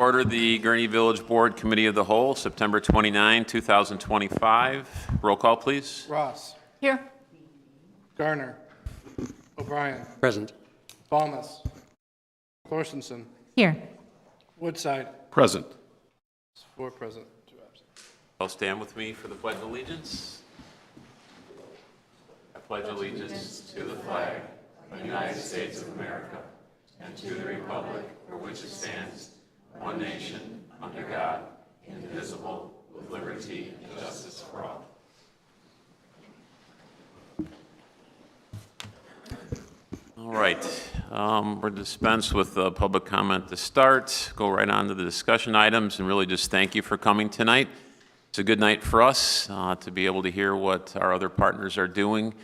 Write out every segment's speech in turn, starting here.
Order the Gurnee Village Board Committee of the Whole, September 29, 2025. Roll call, please. Ross. Here. Garner. O'Brien. Present. Balmas. Thorstensen. Here. Woodside. Present. 4 present, 2 absent. All stand with me for the Pledge of Allegiance. I pledge allegiance to the flag of the United States of America and to the republic for which it stands, one nation, under God, indivisible, with liberty and justice for all. All right, we're dispensed with public comment to start. Go right on to the discussion items and really just thank you for coming tonight. It's a good night for us to be able to hear what our other partners are doing,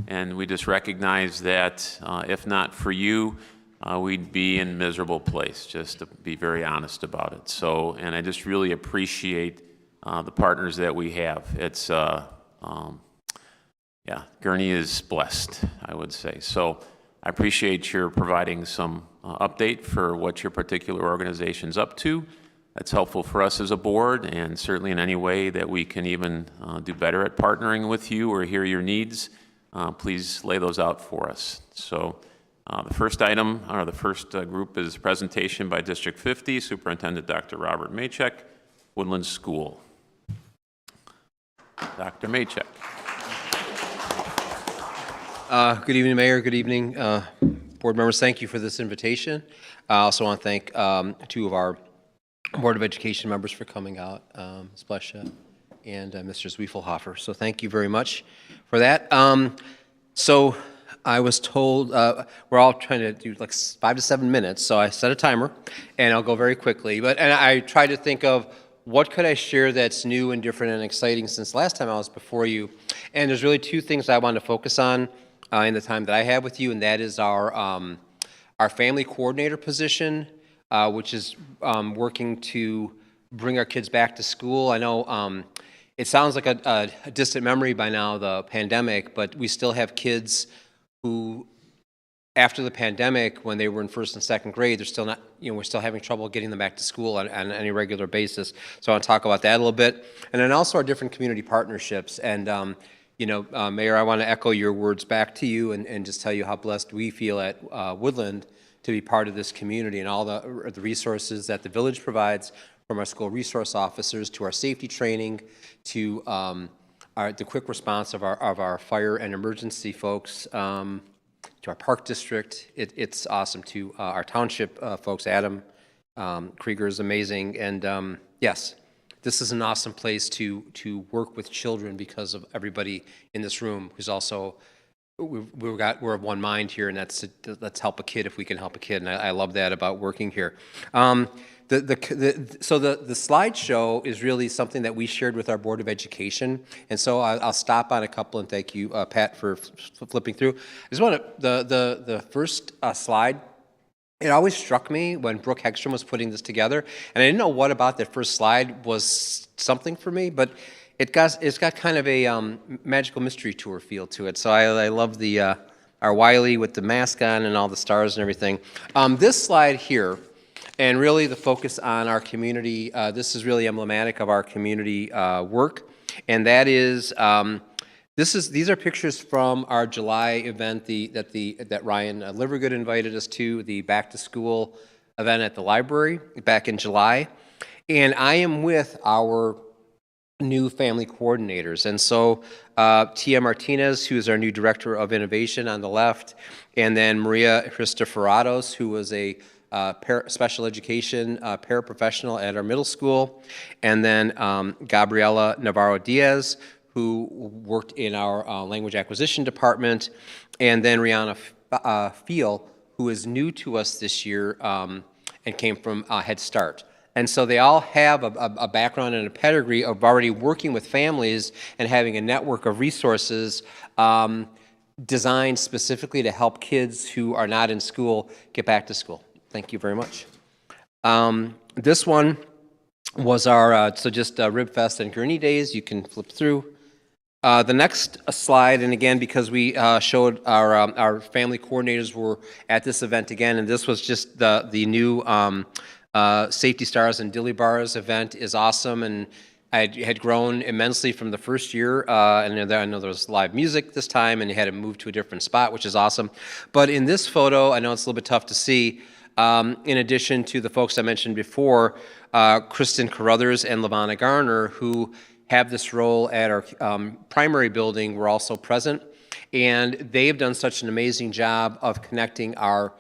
and we just recognize that if not for you, we'd be in a miserable place, just to be very honest about it. So, and I just really appreciate the partners that we have. It's, yeah, Gurnee is blessed, I would say. So I appreciate your providing some update for what your particular organization's up to. That's helpful for us as a board, and certainly in any way that we can even do better at partnering with you or hear your needs, please lay those out for us. So the first item, or the first group, is presentation by District 50, Superintendent Dr. Robert Maychek, Woodland School. Dr. Maychek. Good evening, Mayor. Good evening, board members. Thank you for this invitation. I also want to thank 2 of our Board of Education members for coming out, Ms. Blesha and Mr. Zwiefelhofer. So thank you very much for that. So I was told we're all trying to do like 5 to 7 minutes, so I set a timer, and I'll go very quickly. And I tried to think of what could I share that's new and different and exciting since last time I was before you. And there's really 2 things I want to focus on in the time that I have with you, and that is our family coordinator position, which is working to bring our kids back to school. I know it sounds like a distant memory by now, the pandemic, but we still have kids who, after the pandemic, when they were in 1st and 2nd grade, they're still not, we're still having trouble getting them back to school on any regular basis. So I want to talk about that a little bit. And then also our different community partnerships. And, Mayor, I want to echo your words back to you and just tell you how blessed we feel at Woodland to be part of this community and all the resources that the village provides, from our school resource officers to our safety training to the quick response of our fire and emergency folks, to our park district. It's awesome. To our township folks, Adam Krieger is amazing. And yes, this is an awesome place to work with children because of everybody in this room who's also, we're of one mind here, and let's help a kid if we can help a kid. And I love that about working here. So the slideshow is really something that we shared with our Board of Education, and so I'll stop on a couple, and thank you, Pat, for flipping through. I just want to, the first slide, it always struck me when Brooke Hegstrom was putting this together, and I didn't know what about that first slide was something for me, but it's got kind of a magical mystery tour feel to it. So I love the our Wiley with the mask on and all the stars and everything. This slide here, and really the focus on our community, this is really emblematic of our community work, and that is, these are pictures from our July event that Ryan Livergood invited us to, the back to school event at the library back in July. And I am with our new family coordinators. And so Tia Martinez, who is our new director of innovation on the left, and then Maria Christophoratos, who was a special education paraprofessional at our middle school, and then Gabriela Navarro Diaz, who worked in our language acquisition department, and then Rihanna Feel, who is new to us this year and came from Head Start. And so they all have a background and a pedigree of already working with families and having a network of resources designed specifically to help kids who are not in school get back to school. Thank you very much. This one was our, so just Ribfest and Gurnee days. You can flip through. The next slide, and again, because we showed our family coordinators were at this event again, and this was just the new Safety Stars and Dilly Bars event is awesome, and I had grown immensely from the first year, and I know there was live music this time, and you had to move to a different spot, which is awesome. But in this photo, I know it's a little bit tough to see, in addition to the folks I mentioned before, Kristen Carruthers and LaVonna Garner, who have this role at our primary building, were also present. And they've done such an amazing job of connecting our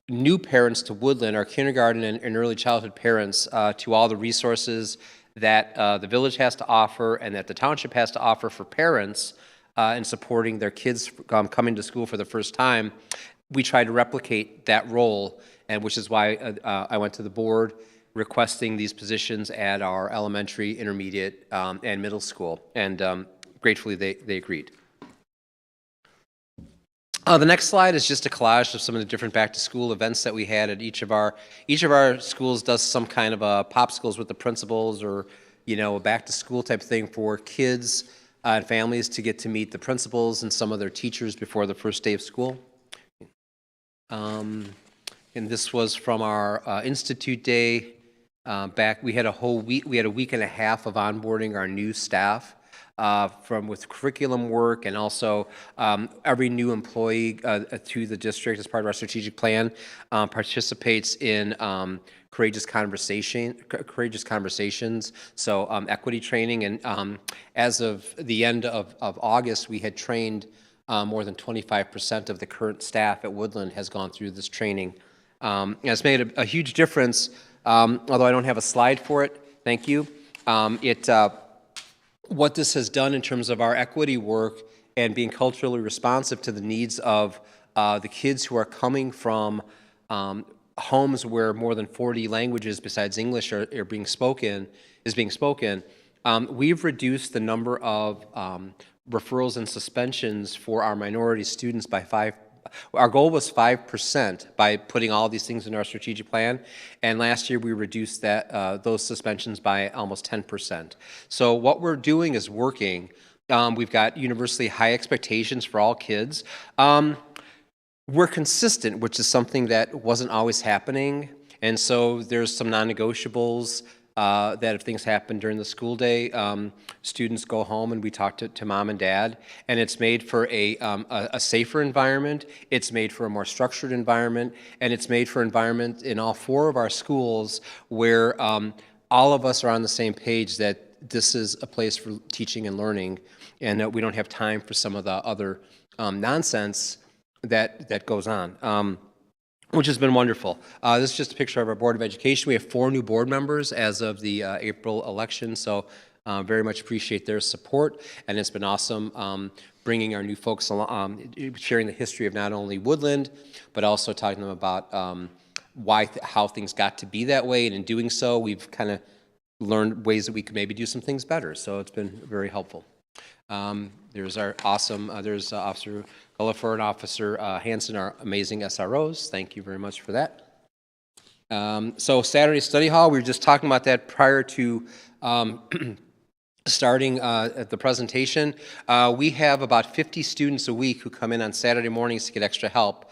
new parents to Woodland, our kindergarten and early childhood parents, to all the resources that the village has to offer and that the township has to offer for parents in supporting their kids coming to school for the first time. We try to replicate that role, and which is why I went to the board requesting these positions at our elementary, intermediate, and middle school, and gratefully they agreed. The next slide is just a collage of some of the different back-to-school events that we had at each of our schools. Does some kind of a popsicles with the principals, or a back-to-school type thing for kids and families to get to meet the principals and some of their teachers before the first day of school. And this was from our Institute Day. We had a whole week. We had a week and a half of onboarding our new staff. With curriculum work, and also every new employee to the district as part of our strategic plan participates in courageous conversations, so equity training, and as of the end of August, we had trained more than 25% of the current staff at Woodland has gone through this training. And it's made a huge difference, although I don't have a slide for it, thank you. What this has done in terms of our equity work and being culturally responsive to the needs of the kids who are coming from homes where more than 40 languages besides English are being spoken, we've reduced the number of referrals and suspensions for our minority students by 5%. Our goal was 5% by putting all these things in our strategic plan, and last year we reduced those suspensions by almost 10%. So what we're doing is working. We've got universally high expectations for all kids. We're consistent, which is something that wasn't always happening, and so there's some non-negotiables. That if things happen during the school day, students go home and we talk to mom and dad, and it's made for a safer environment, it's made for a more structured environment, and it's made for an environment in all 4 of our schools where all of us are on the same page that this is a place for teaching and learning, and that we don't have time for some of the other nonsense that goes on. Which has been wonderful. This is just a picture of our Board of Education. We have 4 new board members as of the April election, so very much appreciate their support, and it's been awesome bringing our new folks along, sharing the history of not only Woodland, but also talking to them about how things got to be that way, and in doing so, we've kind of learned ways that we could maybe do some things better, so it's been very helpful. There's our awesome, there's Officer Gullifer and Officer Hanson, our amazing SROs. Thank you very much for that. So Saturday study hall, we were just talking about that prior to starting at the presentation. We have about 50 students a week who come in on Saturday mornings to get extra help.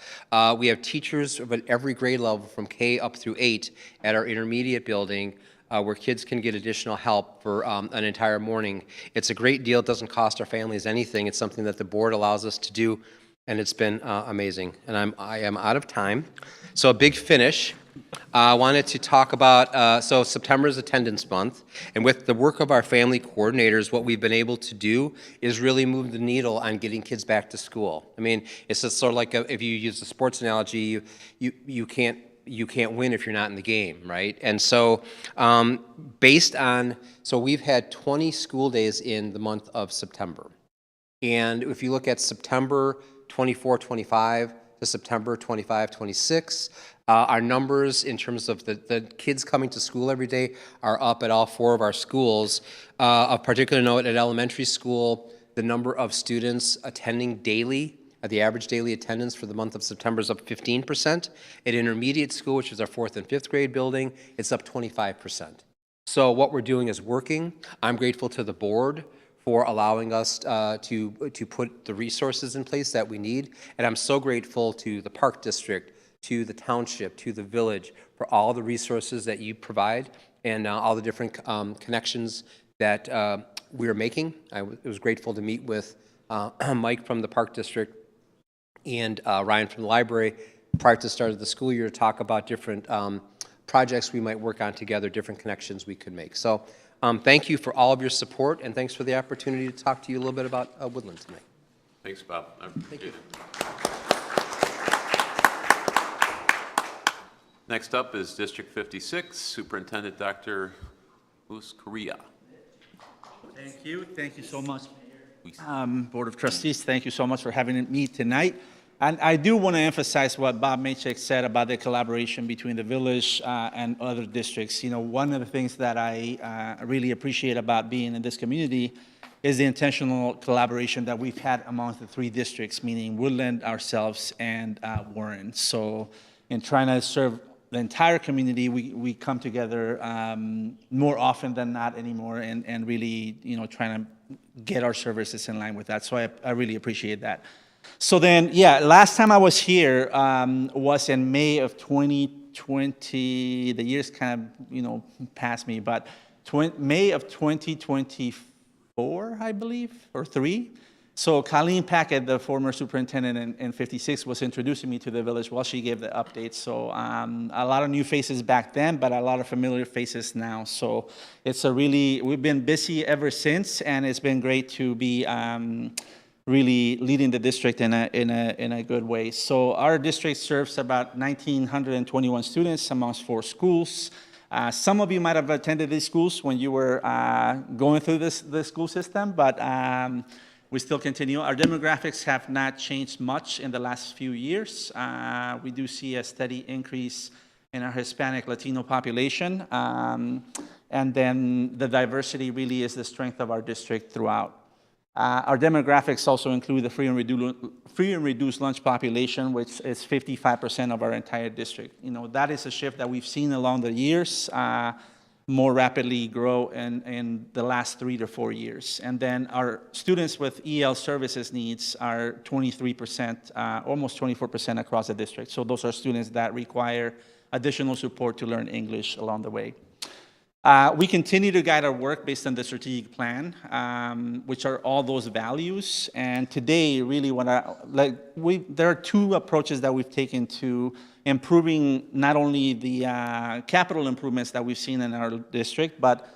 We have teachers of every grade level from K up through 8 at our intermediate building, where kids can get additional help for an entire morning. It's a great deal. It doesn't cost our families anything. It's something that the board allows us to do, and it's been amazing. And I am out of time. So a big finish. I wanted to talk about, so September is attendance month, and with the work of our family coordinators, what we've been able to do is really move the needle on getting kids back to school. I mean, it's just sort of like if you use the sports analogy, you can't win if you're not in the game, right? And so so we've had 20 school days in the month of September. And if you look at September 24, 25 to September 25, 26, our numbers in terms of the kids coming to school every day are up at all 4 of our schools. Of particular note, at elementary school, the number of students attending daily, the average daily attendance for the month of September is up 15%. At intermediate school, which is our 4th and 5th grade building, it's up 25%. So what we're doing is working. I'm grateful to the board for allowing us to put the resources in place that we need. And I'm so grateful to the Park District to the township, to the village, for all the resources that you provide and all the different connections that we are making. I was grateful to meet with Mike from the Park District and Ryan from the library prior to the start of the school year to talk about different projects we might work on together, different connections we could make. So thank you for all of your support, and thanks for the opportunity to talk to you a little bit about Woodland tonight. Thanks, Bob. I appreciate it. Next up is District 56, Superintendent Dr. Luis Correa. Thank you. Thank you so much, Board of Trustees. Thank you so much for having me tonight. And I do want to emphasize what Bob Machek said about the collaboration between the village and other districts. You know, one of the things that I really appreciate about being in this community is the intentional collaboration that we've had amongst the three districts, meaning Woodland, ourselves, and Warren. So in trying to serve the entire community, we come together more often than not anymore and really, you know, trying to get our services in line with that. So I really appreciate that. So then, yeah, last time I was here was in May of 2020. The years kind of, you know, passed me, but May of 2024, I believe, or 3. So Colleen Packett, the former superintendent in 56, was introducing me to the village while she gave the updates. So a lot of new faces back then, but a lot of familiar faces now. So it's we've been busy ever since, and it's been great to be really leading the district in a good way. So our district serves about 1,921 students amongst 4 schools. Some of you might have attended these schools when you were going through the school system, but we still continue. Our demographics have not changed much in the last few years. We do see a steady increase in our Hispanic Latino population. And then the diversity really is the strength of our district throughout. Our demographics also include the free and reduced lunch population, which is 55% of our entire district. You know, that is a shift that we've seen along the years more rapidly grow in the last 3 to 4 years. And then our students with EL services needs are 23%, almost 24% across the district. So those are students that require additional support to learn English along the way. We continue to guide our work based on the strategic plan, which are all those values. And today, really, there are 2 approaches that we've taken to improving not only the capital improvements that we've seen in our district, but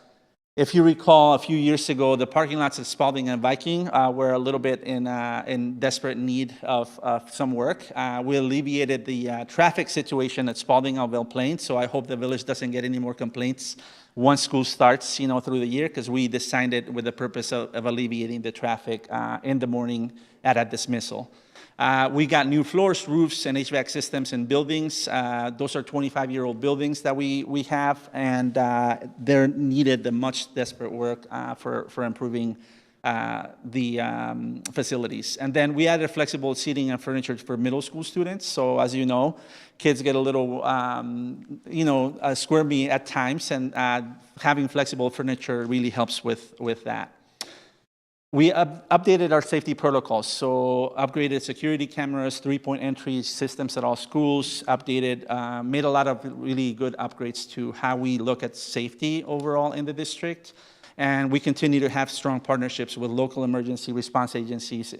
if you recall, a few years ago, the parking lots at Spalding and Viking were a little bit in desperate need of some work. We alleviated the traffic situation at Spalding and Belle Plaine, so I hope the village doesn't get any more complaints once school starts, you know, through the year, because we designed it with the purpose of alleviating the traffic in the morning at a dismissal. We got new floors, roofs, and HVAC systems in buildings. Those are 25-year-old buildings that we have, and they're needed the much desperate work for improving the facilities. And then we added flexible seating and furniture for middle school students. So as you know, kids get a little, squirmy at times, and having flexible furniture really helps with that. We updated our safety protocols, so upgraded security cameras, 3-point entry systems at all schools, made a lot of really good upgrades to how we look at safety overall in the district. And we continue to have strong partnerships with local emergency response agencies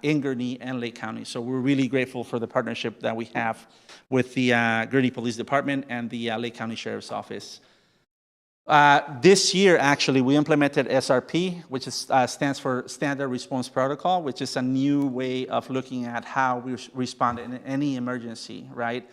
in Gurnee and Lake County. So we're really grateful for the partnership that we have with the Gurnee Police Department and the Lake County Sheriff's Office. This year, actually, we implemented SRP, which stands for Standard Response Protocol, which is a new way of looking at how we respond in any emergency, right?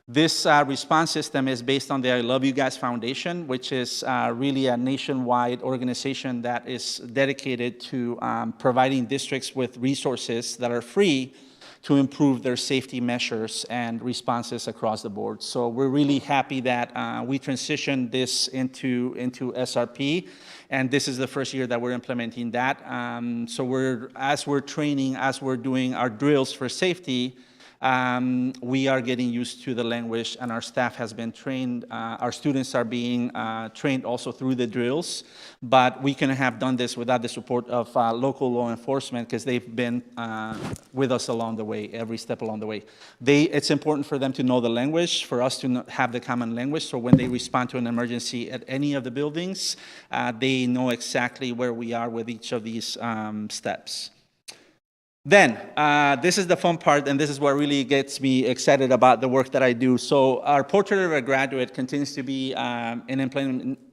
This response system is based on the I Love You Guys Foundation, which is really a nationwide organization that is dedicated to providing districts with resources that are free to improve their safety measures and responses across the board. So we're really happy that we transitioned this into SRP, and this is the first year that we're implementing that. So as we're training, as we're doing our drills for safety, We are getting used to the language, and our staff has been trained. Our students are being trained also through the drills, but we couldn't have done this without the support of local law enforcement because they've been with us along the way, every step along the way. It's important for them to know the language, for us to have the common language, so when they respond to an emergency at any of the buildings, they know exactly where we are with each of these steps. Then, this is the fun part, and this is what really gets me excited about the work that I do. So our Portrait of a Graduate continues to be an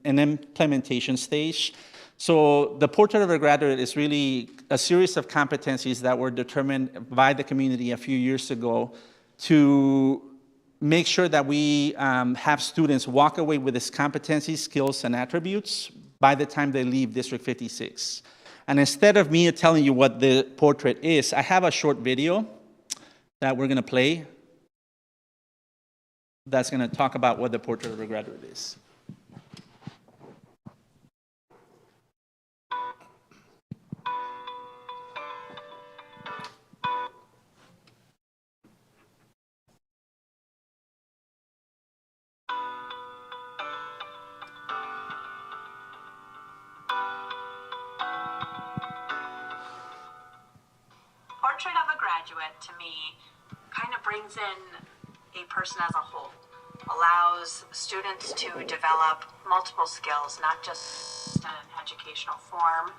implementation stage. So the Portrait of a Graduate is really a series of competencies that were determined by the community a few years ago to make sure that we have students walk away with these competencies, skills, and attributes by the time they leave District 56. And instead of me telling you what the portrait is, I have a short video that we're going to play that's going to talk about what the Portrait of a Graduate is. Portrait of a Graduate, to me, kind of brings in a person as a whole, allows students to develop multiple skills, not just in an educational form,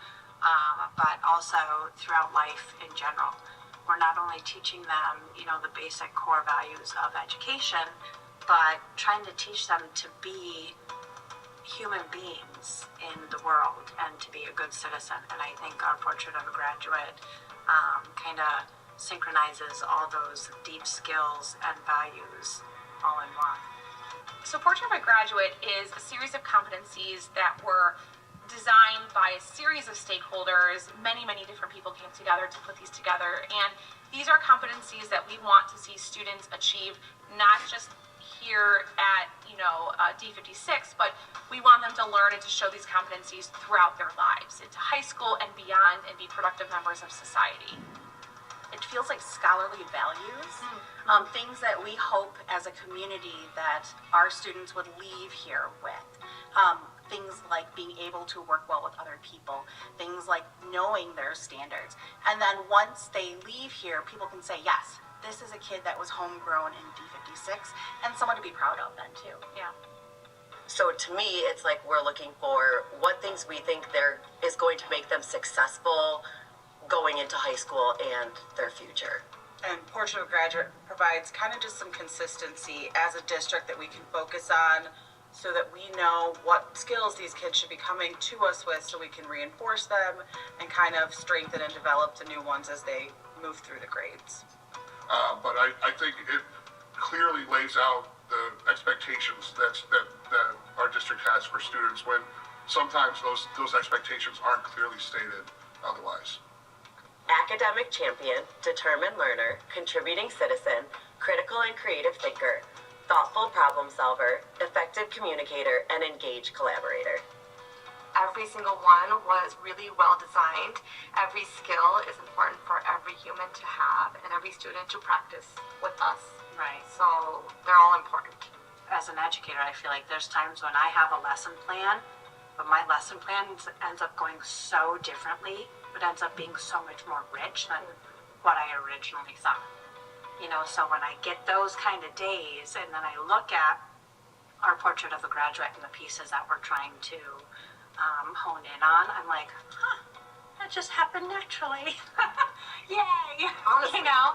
but also throughout life in general. We're not only teaching them, the basic core values of education, but trying to teach them to be human beings in the world and to be a good citizen. And I think our Portrait of a Graduate kind of synchronizes all those deep skills and values all in one. So Portrait of a Graduate is a series of competencies that were designed by a series of stakeholders. Many different people came together to put these together, and these are competencies that we want to see students achieve, not just here at D56, but we want them to learn and to show these competencies throughout their lives, into high school and beyond, and be productive members of society. It feels like scholarly values, things that we hope as a community that our students would leave here with. Things like being able to work well with other people, things like knowing their standards. And then once they leave here, people can say, yes, this is a kid that was homegrown in D56, and someone to be proud of then too. Yeah. So to me, it's like we're looking for what things we think there is going to make them successful going into high school and their future. And Portrait of a Graduate provides kind of just some consistency as a district that we can focus on so that we know what skills these kids should be coming to us with so we can reinforce them and kind of strengthen and develop the new ones as they move through the grades. But I think it clearly lays out the expectations that our district has for students when sometimes those expectations aren't clearly stated otherwise. Academic champion, determined learner, contributing citizen, critical and creative thinker, thoughtful problem solver, effective communicator, and engaged collaborator. Every single one was really well designed. Every skill is important for every human to have and every student to practice with us. Right. So they're all important. As an educator, I feel like there's times when I have a lesson plan, but my lesson plan ends up going so differently. It ends up being so much more rich than what I originally thought. So when I get those kind of days and then I look at our Portrait of a Graduate and the pieces that we're trying to hone in on, I'm like, that just happened naturally. Yay! Honestly, Yeah.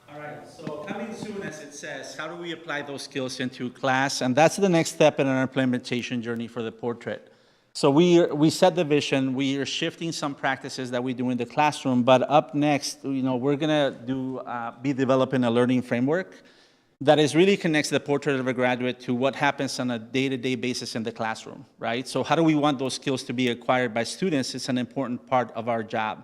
All right, so coming soon, as it says, how do we apply those skills into class? And that's the next step in our implementation journey for the portrait. So we set the vision, we are shifting some practices that we do in the classroom, but up next, we're gonna be developing a learning framework that is really connects the Portrait of a Graduate to what happens on a day-to-day basis in the classroom, right? So how do we want those skills to be acquired by students? It's an important part of our job.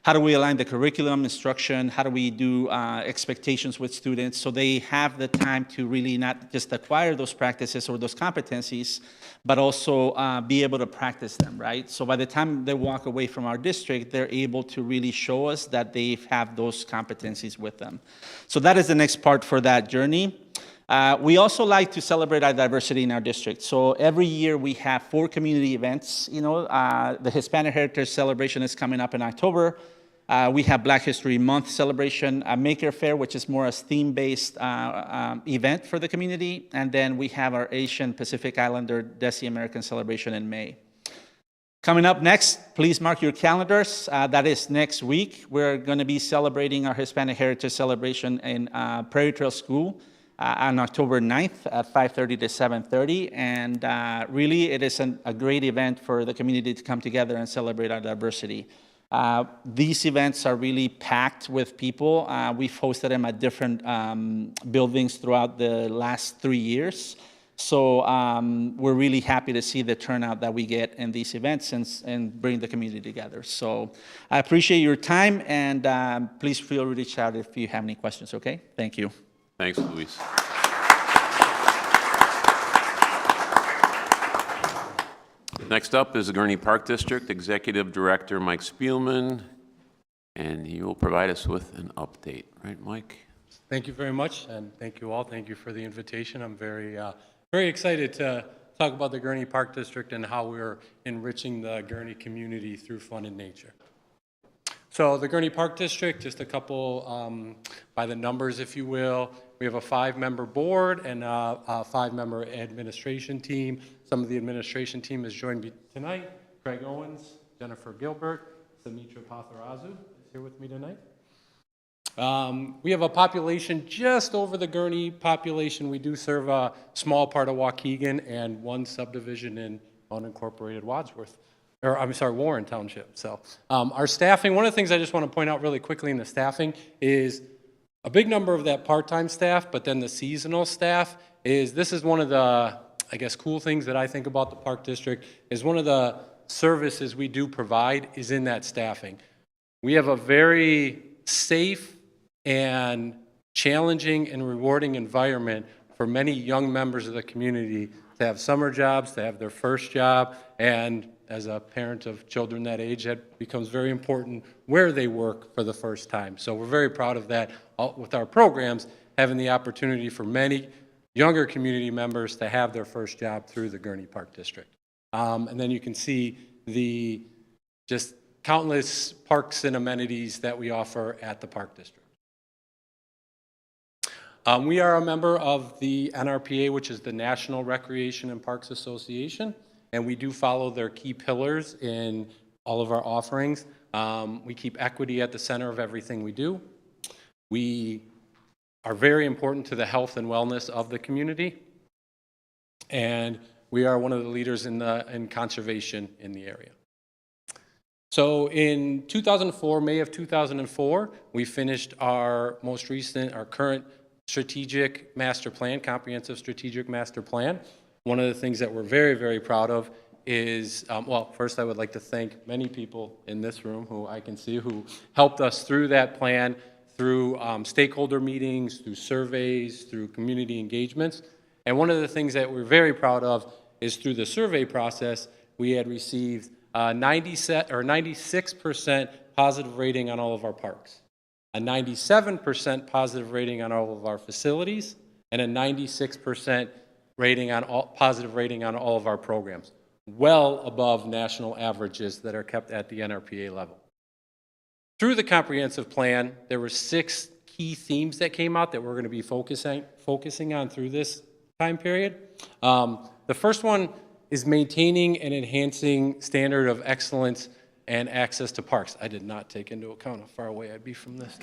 How do we align the curriculum, instruction? How do we do expectations with students so they have the time to really not just acquire those practices or those competencies, but also be able to practice them, right? So by the time they walk away from our district, they're able to really show us that they have those competencies with them. So that is the next part for that journey. We also like to celebrate our diversity in our district. So every year we have 4 community events. The Hispanic Heritage Celebration is coming up in October. We have Black History Month celebration, a Maker Fair, which is more a theme-based event for the community. And then we have our Asian Pacific Islander Desi American celebration in May. Coming up next, please mark your calendars. That is next week. We're going to be celebrating our Hispanic Heritage Celebration in Prairie Trail School on October 9th at 5:30 to 7:30. And really, it is a great event for the community to come together and celebrate our diversity. These events are really packed with people. We've hosted them at different buildings throughout the last 3 years. So we're really happy to see the turnout that we get in these events and bring the community together. So I appreciate your time, and please feel free to reach out if you have any questions, okay? Thank you. Thanks, Luis. Next up is the Gurnee Park District Executive Director Mike Spielman, and he will provide us with an update. Right, Mike? Thank you very much, and thank you all. Thank you for the invitation. I'm very excited to talk about the Gurnee Park District and how we're enriching the Gurnee community through fun and nature. So the Gurnee Park District, just a couple by the numbers, if you will. We have a 5-member board and a 5-member administration team. Some of the administration team has joined me tonight. Craig Owens, Jennifer Gilbert, Samitra Patharazu is here with me tonight. We have a population just over the Gurnee population. We do serve a small part of Waukegan and 1 subdivision in unincorporated Wadsworth. Or I'm sorry, Warren Township. So our staffing, one of the things I just want to point out really quickly in the staffing is a big number of that part-time staff, but then the seasonal staff this is one of the, I guess, cool things that I think about the Park District is one of the services we do provide is in that staffing. We have a very safe and challenging and rewarding environment for many young members of the community to have summer jobs, to have their first job, and as a parent of children that age, that becomes very important where they work for the first time. So we're very proud of that with our programs, having the opportunity for many younger community members to have their first job through the Gurnee Park District. And then you can see the just countless parks and amenities that we offer at the Park District. We are a member of the NRPA, which is the National Recreation and Parks Association, and we do follow their key pillars in all of our offerings. We keep equity at the center of everything we do. We are very important to the health and wellness of the community, and we are one of the leaders in conservation in the area. So in 2004, May of 2004, we finished our current strategic master plan, comprehensive strategic master plan. One of the things that we're very, very proud of is, well, first I would like to thank many people in this room who I can see who helped us through that plan, through stakeholder meetings, through surveys, through community engagements. And one of the things that we're very proud of is through the survey process, we had received 96% positive rating on all of our parks, a 97% positive rating on all of our facilities, and a 96% positive rating on all of our programs, well above national averages that are kept at the NRPA level. Through the comprehensive plan, there were 6 key themes that came out that we're going to be focusing on through this time period. The first one is maintaining and enhancing standard of excellence and access to parks. I did not take into account how far away I'd be from this.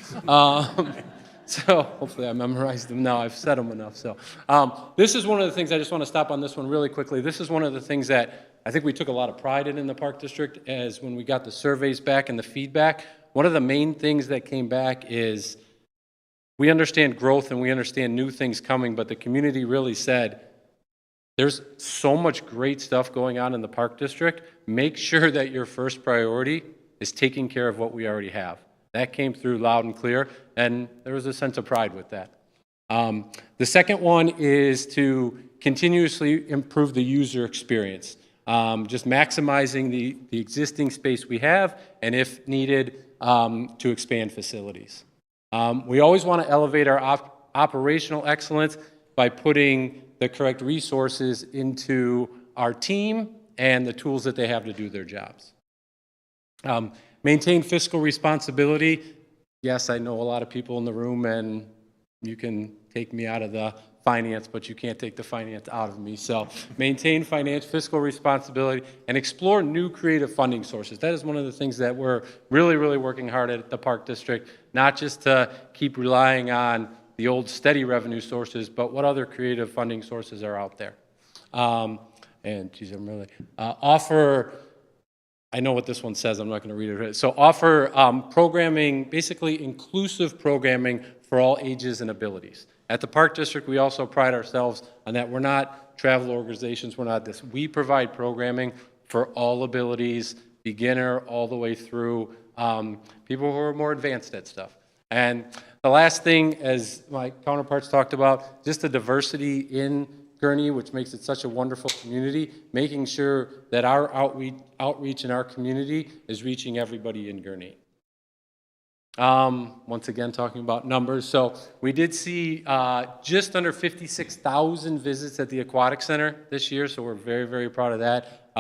So hopefully I memorized them now. I've said them enough. So this is one of the things, I just want to stop on this one really quickly. This is one of the things that I think we took a lot of pride in the Park District, as when we got the surveys back and the feedback, one of the main things that came back is we understand growth and we understand new things coming, but the community really said, there's so much great stuff going on in the Park District. Make sure that your first priority is taking care of what we already have. That came through loud and clear, and there was a sense of pride with that. The second one is to continuously improve the user experience, just maximizing the existing space we have, and if needed, to expand facilities. We always want to elevate our operational excellence by putting the correct resources into our team and the tools that they have to do their jobs. Maintain fiscal responsibility. Yes, I know a lot of people in the room, and you can take me out of the finance, but you can't take the finance out of me. So maintain fiscal responsibility and explore new creative funding sources. That is one of the things that we're really, really working hard at the Park District, not just to keep relying on the old steady revenue sources, but what other creative funding sources are out there. And geez, I'm really, offer, I know what this one says, I'm not going to read it. So offer programming, basically inclusive programming for all ages and abilities. At the Park District, we also pride ourselves on that we're not travel organizations, we're not this. We provide programming for all abilities, beginner all the way through people who are more advanced at stuff. And the last thing, as my counterparts talked about, just the diversity in Gurnee, which makes it such a wonderful community, making sure that our outreach in our community is reaching everybody in Gurnee. Once again, talking about numbers. So we did see just under 56,000 visits at the Aquatic Center this year, so we're very, very proud of that.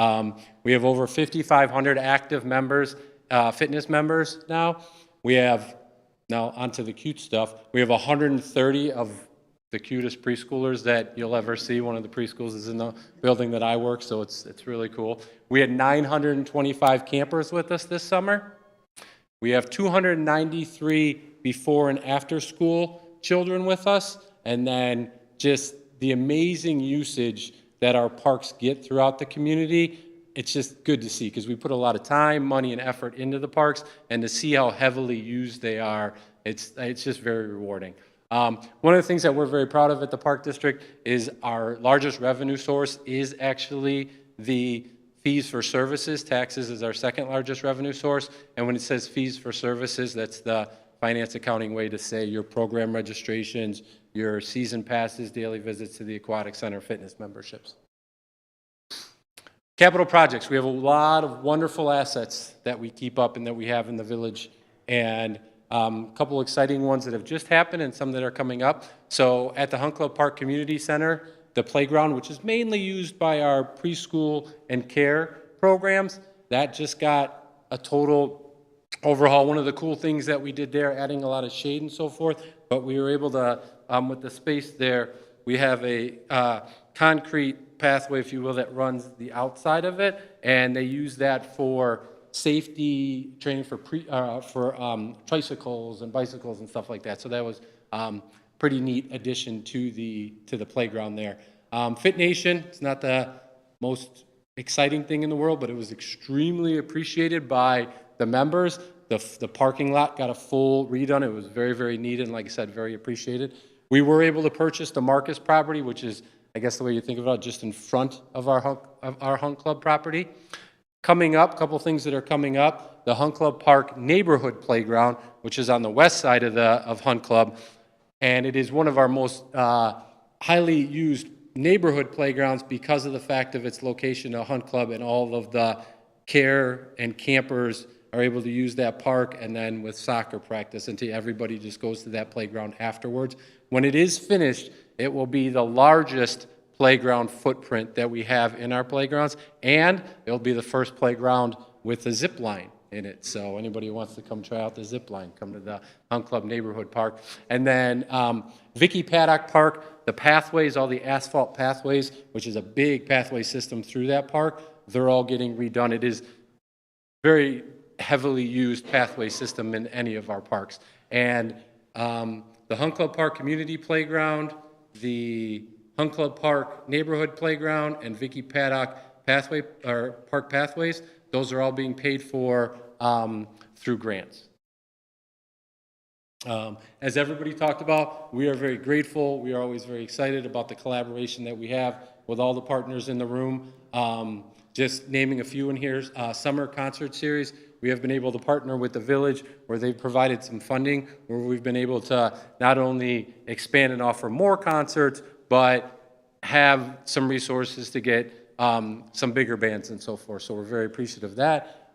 We have over 5,500 active members, fitness members now. We have, now onto the cute stuff, we have 130 of the cutest preschoolers that you'll ever see. One of the preschools is in the building that I work, so it's really cool. We had 925 campers with us this summer. We have 293 before and after school children with us, and then just the amazing usage that our parks get throughout the community. It's just good to see because we put a lot of time, money, and effort into the parks, and to see how heavily used they are, it's just very rewarding. One of the things that we're very proud of at the Park District is our largest revenue source is actually the fees for services. Taxes is our second largest revenue source. And when it says fees for services, that's the finance accounting way to say your program registrations, your season passes, daily visits to the Aquatic Center, fitness memberships. Capital projects. We have a lot of wonderful assets that we keep up and that we have in the village. And a couple exciting ones that have just happened and some that are coming up. So at the Hunt Club Park Community Center, the playground, which is mainly used by our preschool and care programs, that just got a total overhaul. One of the cool things that we did there, adding a lot of shade and so forth, but we were able to, with the space there, we have a concrete pathway, if you will, that runs the outside of it, and they use that for safety training for tricycles and bicycles and stuff like that. So that was pretty neat addition to the playground there. Fit Nation, it's not the most exciting thing in the world, but it was extremely appreciated by the members. The parking lot got a full redone. It was very, very neat and, like I said, very appreciated. We were able to purchase the Marcus property, which is, I guess the way you think about it, just in front of our Hunt Club property. Coming up, a couple things that are coming up, the Hunt Club Park neighborhood playground, which is on the west side of Hunt Club, and it is one of our most highly used neighborhood playgrounds because of the fact of its location at Hunt Club, and all of the care and campers are able to use that park, and then with soccer practice, and everybody just goes to that playground afterwards. When it is finished, it will be the largest playground footprint that we have in our playgrounds, and it'll be the first playground with a zip line in it. So anybody who wants to come try out the zip line, come to the Hunt Club Neighborhood Park. And then Vicky Paddock Park, the pathways, all the asphalt pathways, which is a big pathway system through that park, they're all getting redone. It is very heavily used pathway system in any of our parks. And the Hunt Club Park Community Playground, the Hunt Club Park Neighborhood Playground, and Vicky Paddock Pathway or Park Pathways, those are all being paid for through grants. As everybody talked about, we are very grateful. We are always very excited about the collaboration that we have with all the partners in the room. Just naming a few in here, Summer Concert Series, we have been able to partner with the village where they've provided some funding, where we've been able to not only expand and offer more concerts, but have some resources to get some bigger bands and so forth. So we're very appreciative of that.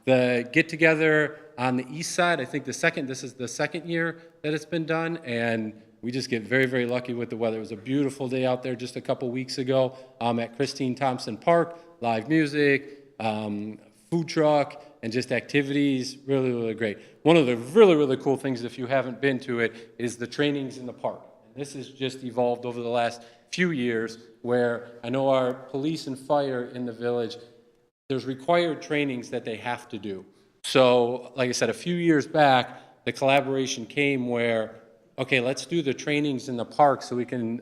The get-together on the east side, I think this is the second year that it's been done, and we just get very, very lucky with the weather. It was a beautiful day out there just a couple weeks ago at Christine Thompson Park, live music, food truck, and just activities, really, really great. One of the really, really cool things, if you haven't been to it, is the trainings in the park. This has just evolved over the last few years, where I know our police and fire in the village, there's required trainings that they have to do. So, like I said, a few years back, the collaboration came where, okay, let's do the trainings in the park so we can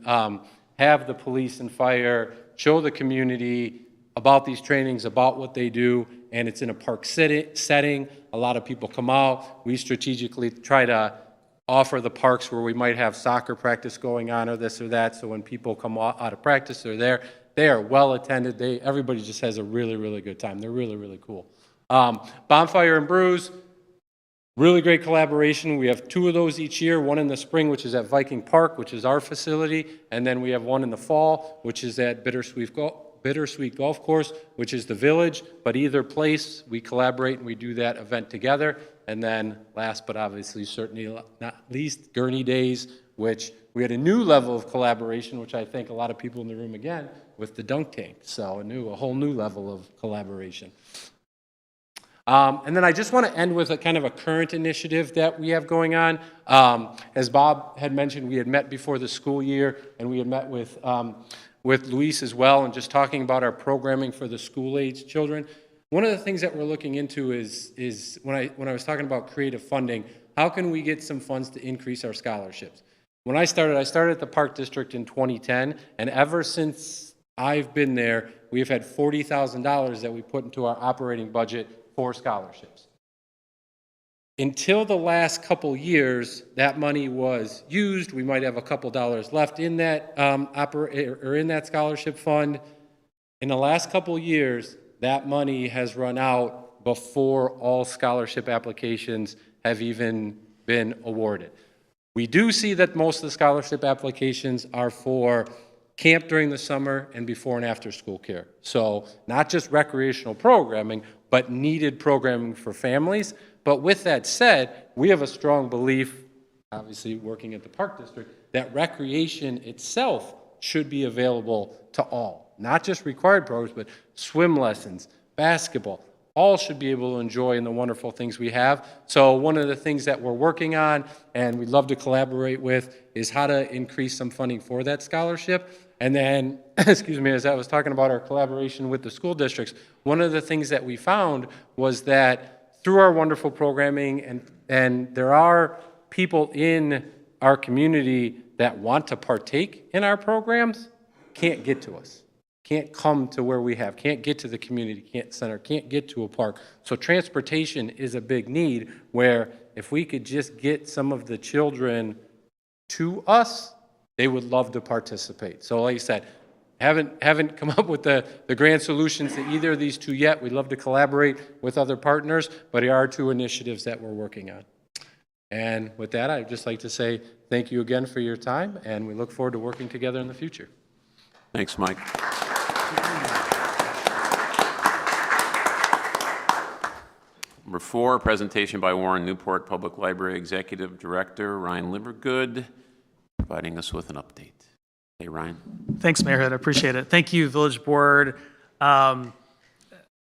have the police and fire show the community about these trainings, about what they do, and it's in a park setting. A lot of people come out. We strategically try to offer the parks where we might have soccer practice going on or this or that, so when people come out of practice, they're there. They are well attended. Everybody just has a really, really good time. They're really, really cool. Bonfire and Brews, really great collaboration. We have 2 of those each year, one in the spring, which is at Viking Park, which is our facility, and then we have one in the fall, which is at Bittersweet Golf Course, which is the village, but either place, we collaborate and we do that event together. And then last but obviously certainly not least, Gurnee Days, which we had a new level of collaboration, which I think a lot of people in the room again, with the dunk tank. So a whole new level of collaboration. And then I just want to end with a kind of a current initiative that we have going on. As Bob had mentioned, we had met before the school year, and we had met with Luis as well, and just talking about our programming for the school-age children. One of the things that we're looking into is when I was talking about creative funding, how can we get some funds to increase our scholarships? When I started at the Park District in 2010, and ever since I've been there, we have had $40,000 that we put into our operating budget for scholarships. Until the last couple years, that money was used. We might have a couple dollars left in that in that scholarship fund. In the last couple years, that money has run out before all scholarship applications have even been awarded. We do see that most of the scholarship applications are for camp during the summer and before and after school care. So not just recreational programming, but needed programming for families. But with that said, we have a strong belief, obviously working at the Park District, that recreation itself should be available to all. Not just required programs, but swim lessons, basketball, all should be able to enjoy in the wonderful things we have. So one of the things that we're working on, and we'd love to collaborate with, is how to increase some funding for that scholarship. And then, excuse me, as I was talking about our collaboration with the school districts, one of the things that we found was that through our wonderful programming, and there are people in our community that want to partake in our programs, can't get to us. Can't come to where we have, can't get to the community center, can't get to a park. So transportation is a big need, where if we could just get some of the children to us, they would love to participate. So like I said, haven't come up with the grand solutions to either of these 2 yet. We'd love to collaborate with other partners, but there are 2 initiatives that we're working on. And with that, I'd just like to say thank you again for your time, and we look forward to working together in the future. Thanks, Mike. Number 4, presentation by Warren Newport Public Library Executive Director Ryan Livergood, providing us with an update. Hey, Ryan. Thanks, Mayor Hood. I appreciate it. Thank you, Village Board.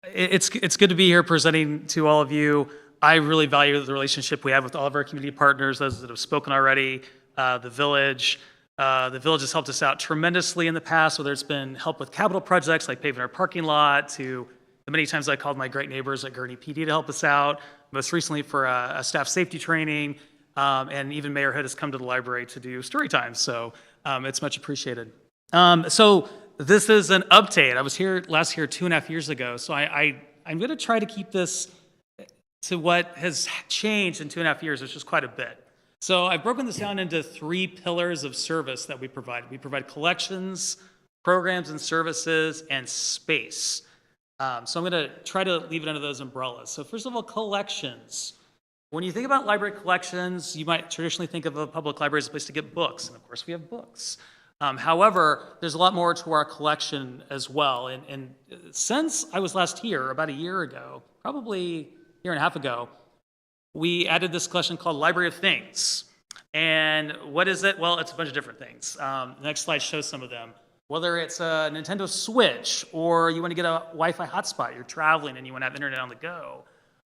It's good to be here presenting to all of you. I really value the relationship we have with all of our community partners, those that have spoken already, the Village. The Village has helped us out tremendously in the past, whether it's been help with capital projects like paving our parking lot, to the many times I called my great neighbors at Gurnee PD to help us out, most recently for a staff safety training, and even Mayor Hood has come to the library to do story time, so it's much appreciated. So this is an update. I was here last year 2.5 years ago, so I'm going to try to keep this to what has changed in 2.5 years, which is quite a bit. So I've broken this down into 3 pillars of service that we provide. We provide collections, programs and services, and space. So I'm going to try to leave it under those umbrellas. So first of all, collections. When you think about library collections, you might traditionally think of a public library as a place to get books, and of course we have books. However, there's a lot more to our collection as well. And since I was last here, about a year ago, probably a year and a half ago, we added this collection called Library of Things. And what is it? Well, it's a bunch of different things. The next slide shows some of them. Whether it's a Nintendo Switch, or you want to get a Wi-Fi hotspot, you're traveling and you want to have internet on the go,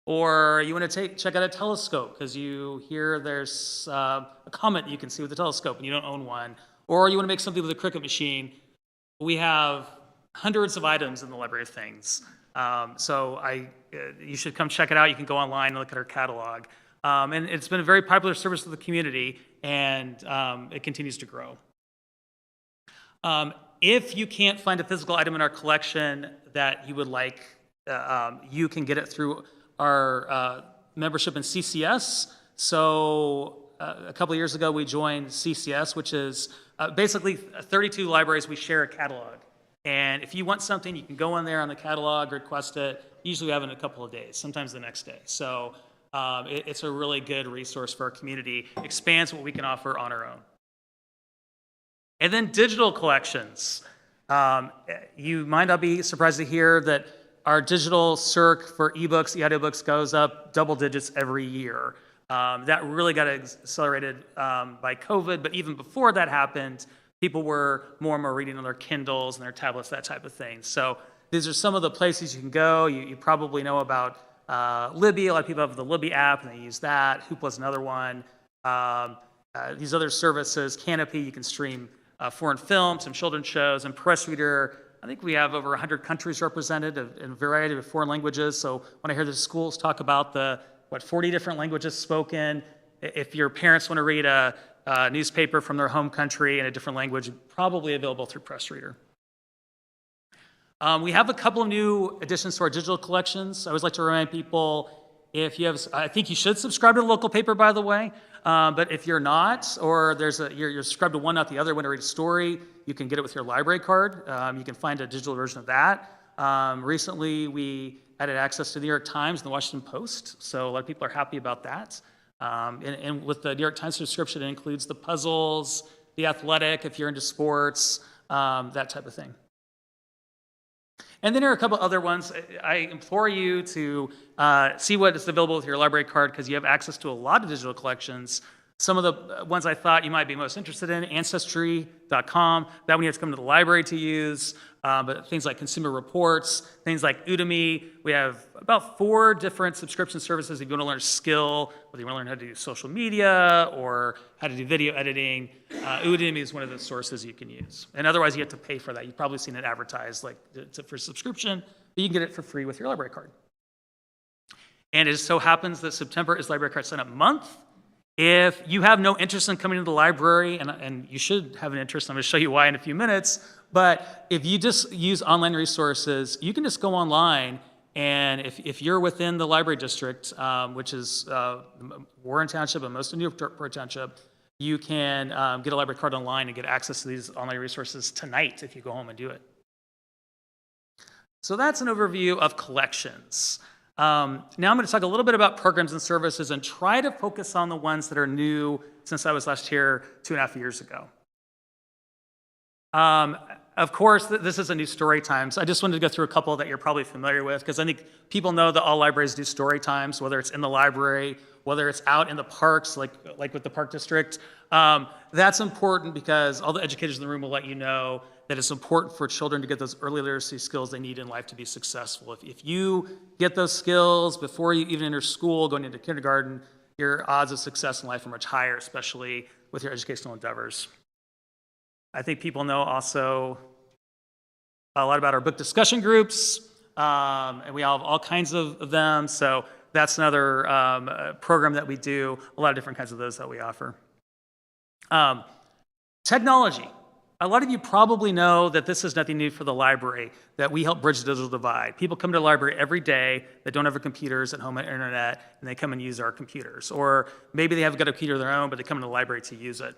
or you want to check out a telescope because you hear there's a comet you can see with the telescope and you don't own one, or you want to make something with a Cricut machine. We have hundreds of items in the Library of Things. You should come check it out. You can go online and look at our catalog. And it's been a very popular service to the community, and it continues to grow. If you can't find a physical item in our collection that you would like, you can get it through our membership in CCS. So a couple of years ago, we joined CCS, which is basically 32 libraries. We share a catalog. And if you want something, you can go in there on the catalog, request it. Usually we have it in a couple of days, sometimes the next day. So it's a really good resource for our community, expands what we can offer on our own. And then digital collections. You might not be surprised to hear that our digital circ for ebooks, e-audiobooks goes up double digits every year. That really got accelerated by COVID, but even before that happened, people were more and more reading on their Kindles and their tablets, that type of thing. So these are some of the places you can go. You probably know about Libby. A lot of people have the Libby app and they use that. Hoopla's another one. These other services, Canopy, you can stream foreign films, some children's shows, and Press Reader. I think we have over 100 countries represented in a variety of foreign languages. So when I hear the schools talk about the 40 different languages spoken, if your parents want to read a newspaper from their home country in a different language, probably available through Press Reader. We have a couple of new additions to our digital collections. I always like to remind people, if you have, I think you should subscribe to the local paper, by the way. But if you're not, or you're subscribed to one, not the other, want to read a story, you can get it with your library card. You can find a digital version of that. Recently, we added access to the New York Times and the Washington Post, so a lot of people are happy about that. And with the New York Times subscription, it includes the puzzles, the athletic, if you're into sports, that type of thing. And then there are a couple other ones. I implore you to see what is available with your library card, because you have access to a lot of digital collections. Some of the ones I thought you might be most interested in, Ancestry.com, that one you have to come to the library to use, but things like Consumer Reports, things like Udemy. We have about 4 different subscription services if you want to learn a skill, whether you want to learn how to do social media or how to do video editing. Udemy is one of the sources you can use. And otherwise, you have to pay for that. You've probably seen it advertised for subscription, but you can get it for free with your library card. And it so happens that September is Library Card Sign-Up Month. If you have no interest in coming to the library, and you should have an interest, I'm going to show you why in a few minutes, but if you just use online resources, you can just go online, and if you're within the library district, which is Warren Township and most of Newport Township, you can get a library card online and get access to these online resources tonight if you go home and do it. So that's an overview of collections. Now I'm going to talk a little bit about programs and services and try to focus on the ones that are new since I was last here 2.5 years ago. Of course, this is a new story times. I just wanted to go through a couple that you're probably familiar with, because I think people know that all libraries do story times, whether it's in the library, whether it's out in the parks, like with the Park District. That's important because all the educators in the room will let you know that it's important for children to get those early literacy skills they need in life to be successful. If you get those skills before you even enter school, going into kindergarten, your odds of success in life are much higher, especially with your educational endeavors. I think people know also a lot about our book discussion groups, and we have all kinds of them. So that's another program that we do, a lot of different kinds of those that we offer. Technology. A lot of you probably know that this is nothing new for the library, that we help bridge the digital divide. People come to the library every day that don't have computers at home and internet, and they come and use our computers. Or maybe they have got a computer of their own, but they come to the library to use it.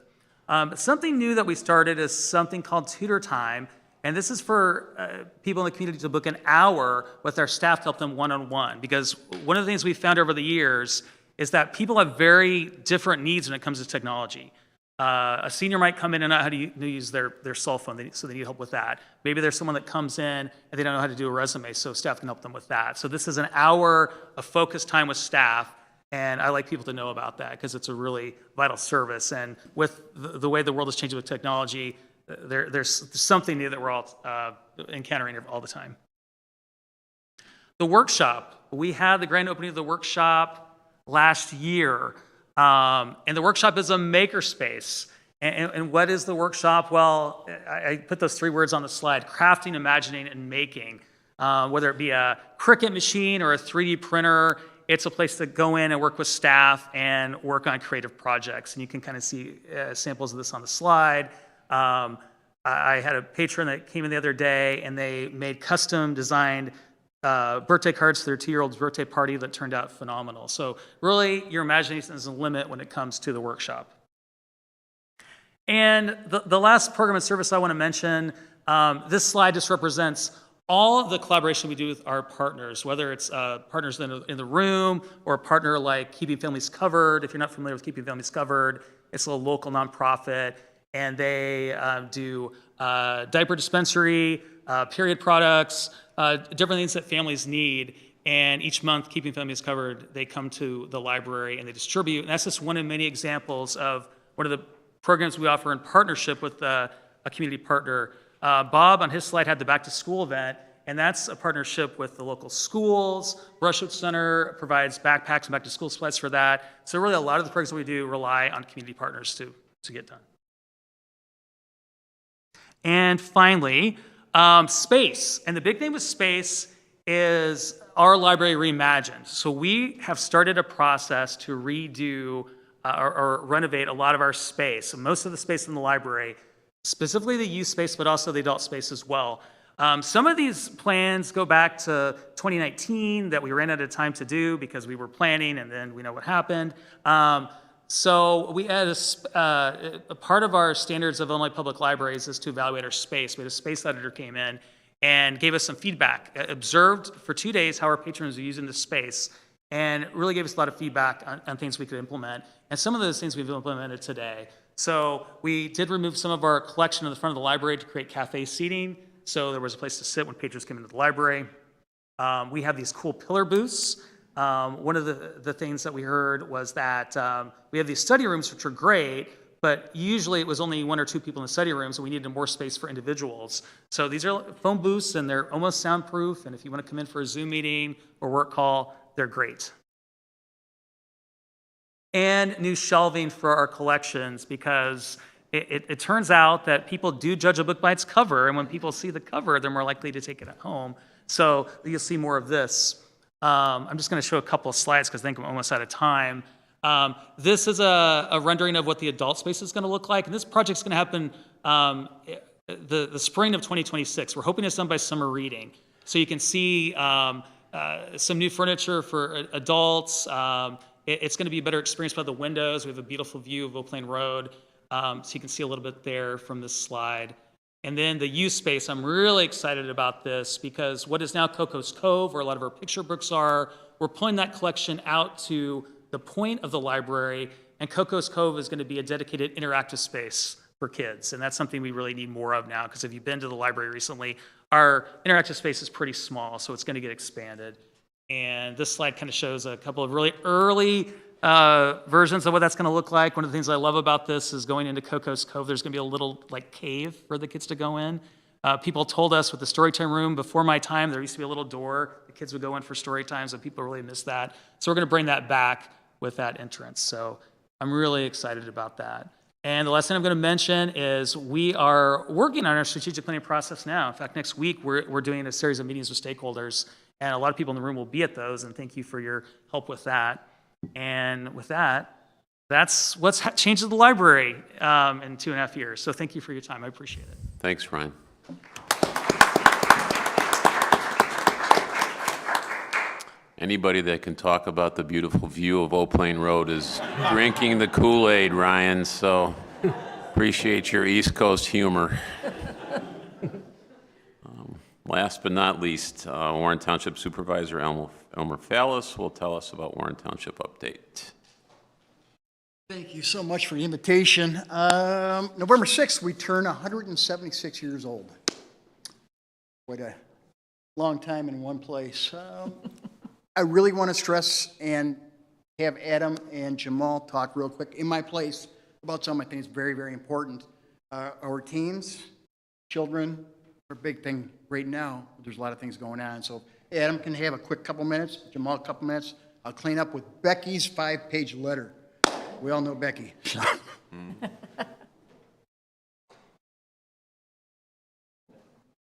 Something new that we started is something called Tutor Time, And this is for people in the community to book an hour with our staff to help them one-on-one. Because one of the things we've found over the years is that people have very different needs when it comes to technology. A senior might come in and not know how to use their cell phone, so they need help with that. Maybe there's someone that comes in and they don't know how to do a resume, so staff can help them with that. So this is an hour of focused time with staff, and I like people to know about that because it's a really vital service. And with the way the world is changing with technology, there's something new that we're all encountering all the time. The workshop. We had the grand opening of the workshop last year. And the workshop is a makerspace. And what is the workshop? Well, I put those 3 words on the slide: crafting, imagining, and making. Whether it be a Cricut machine or a 3D printer, it's a place to go in and work with staff and work on creative projects. And you can kind of see samples of this on the slide. I had a patron that came in the other day, and they made custom designed birthday cards for their 2-year-old's birthday party that turned out phenomenal. So really, your imagination is the limit when it comes to the workshop. And the last program and service I want to mention, this slide just represents all of the collaboration we do with our partners, whether it's partners in the room or a partner like Keeping Families Covered. If you're not familiar with Keeping Families Covered, it's a local nonprofit, and they do diaper dispensary, period products, different things that families need. And each month, Keeping Families Covered, they come to the library and they distribute. And that's just one of many examples of one of the programs we offer in partnership with a community partner. Bob, on his slide, had the Back to School event, and that's a partnership with the local schools. Brushwood Center provides backpacks and back to school supplies for that. So really, a lot of the programs we do rely on community partners to get done. And finally, space. And the big thing with space is our library reimagined. So we have started a process to redo or renovate a lot of our space. So most of the space in the library, specifically the youth space, but also the adult space as well. Some of these plans go back to 2019 that we ran out of time to do because we were planning and then we know what happened. So we had a part of our standards of Illinois Public Libraries is to evaluate our space. We had a space editor came in and gave us some feedback, observed for 2 days how our patrons are using the space, and really gave us a lot of feedback on things we could implement. And some of those things we've implemented today. So we did remove some of our collection in the front of the library to create cafe seating. So there was a place to sit when patrons came into the library. We have these cool pillar booths. One of the things that we heard was that we have these study rooms, which are great, but usually it was only 1 or 2 people in the study room, so we needed more space for individuals. So these are phone booths, and they're almost soundproof, and if you want to come in for a Zoom meeting or work call, they're great. And new shelving for our collections, because it turns out that people do judge a book by its cover, and when people see the cover, they're more likely to take it at home. So you'll see more of this. I'm just going to show a couple of slides because I think I'm almost out of time. This is a rendering of what the adult space is going to look like, and this project's going to happen the spring of 2026. We're hoping it's done by summer reading. So you can see some new furniture for adults. It's going to be a better experience by the windows. We have a beautiful view of Oak Lane Road, so you can see a little bit there from this slide. And then the youth space, I'm really excited about this because what is now Coco's Cove, where a lot of our picture books are, we're pulling that collection out to the point of the library, and Coco's Cove is going to be a dedicated interactive space for kids. And that's something we really need more of now, because if you've been to the library recently, our interactive space is pretty small, so it's going to get expanded. And this slide kind of shows a couple of really early versions of what that's going to look like. One of the things I love about this is going into Coco's Cove, there's going to be a little like cave for the kids to go in. People told us with the storytime room, before my time, there used to be a little door. The kids would go in for story times, and people really miss that. So we're going to bring that back with that entrance. So I'm really excited about that. And the last thing I'm going to mention is we are working on our strategic planning process now. In fact, next week, we're doing a series of meetings with stakeholders, and a lot of people in the room will be at those, and thank you for your help with that. And with that, that's what's changed at the library in 2.5 years. So thank you for your time. I appreciate it. Thanks, Ryan. Anybody that can talk about the beautiful view of Oak Lane Road is drinking the Kool-Aid, Ryan, so appreciate your East Coast humor. Last but not least, Warren Township Supervisor Elmer Fallis will tell us about Warren Township update. Thank you so much for the invitation. November 6th, we turn 176 years old. Quite a long time in one place. I really want to stress and have Adam and Jamal talk real quick in my place about something I think is very, very important. Our teens, children, are a big thing right now. There's a lot of things going on. So Adam can have a quick couple minutes, Jamal a couple minutes. I'll clean up with Becky's 5-page letter. We all know Becky.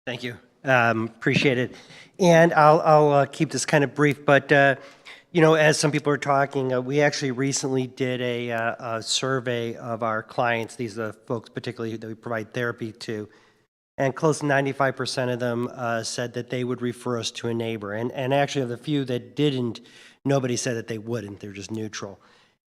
Thank you. Appreciate it. And I'll keep this kind of brief, but you know, as some people are talking, we actually recently did a survey of our clients. These are the folks particularly that we provide therapy to. And close to 95% of them said that they would refer us to a neighbor. And actually, of the few that didn't, nobody said that they wouldn't. They're just neutral.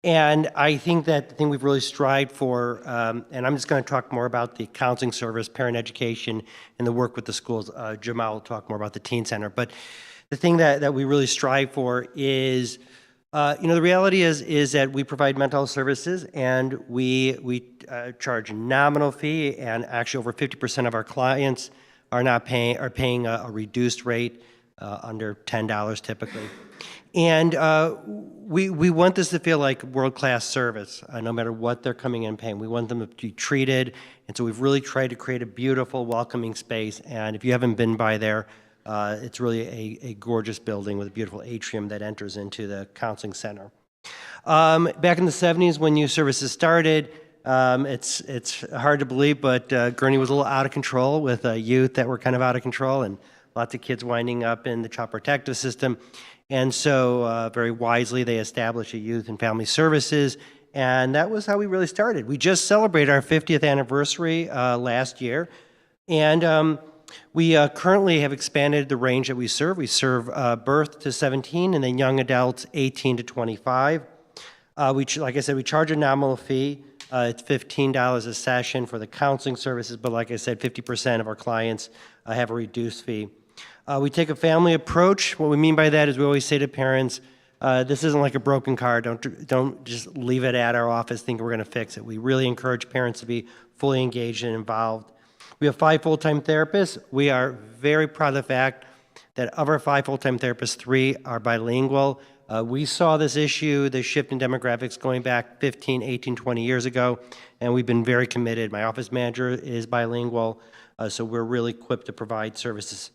And I think that the thing we've really strived for, and I'm just going to talk more about the counseling service, parent education, and the work with the schools. Jamal will talk more about the teen center. But the thing that we really strive for is, you know, the reality is that we provide mental health services, and we charge a nominal fee, and actually over 50% of our clients are paying a reduced rate, under $10 typically. And we want this to feel like world-class service, no matter what they're coming in paying. We want them to be treated, and so we've really tried to create a beautiful, welcoming space. And if you haven't been by there, it's really a gorgeous building with a beautiful atrium that enters into the counseling center. Back in the 70s, when youth services started, it's hard to believe, but Gurnee was a little out of control with youth that were kind of out of control, and lots of kids winding up in the child protective system. And so very wisely, they established a youth and family services, and that was how we really started. We just celebrated our 50th anniversary last year, and we currently have expanded the range that we serve. We serve birth to 17 and then young adults 18 to 25. Like I said, we charge a nominal fee. It's $15 a session for the counseling services, but like I said, 50% of our clients have a reduced fee. We take a family approach. What we mean by that is we always say to parents, this isn't like a broken car. Don't just leave it at our office thinking we're going to fix it. We really encourage parents to be fully engaged and involved. We have 5 full-time therapists. We are very proud of the fact that of our 5 full-time therapists, 3 are bilingual. We saw this issue, the shift in demographics going back 15, 18, 20 years ago, and we've been very committed. My office manager is bilingual, so we're really equipped to provide services.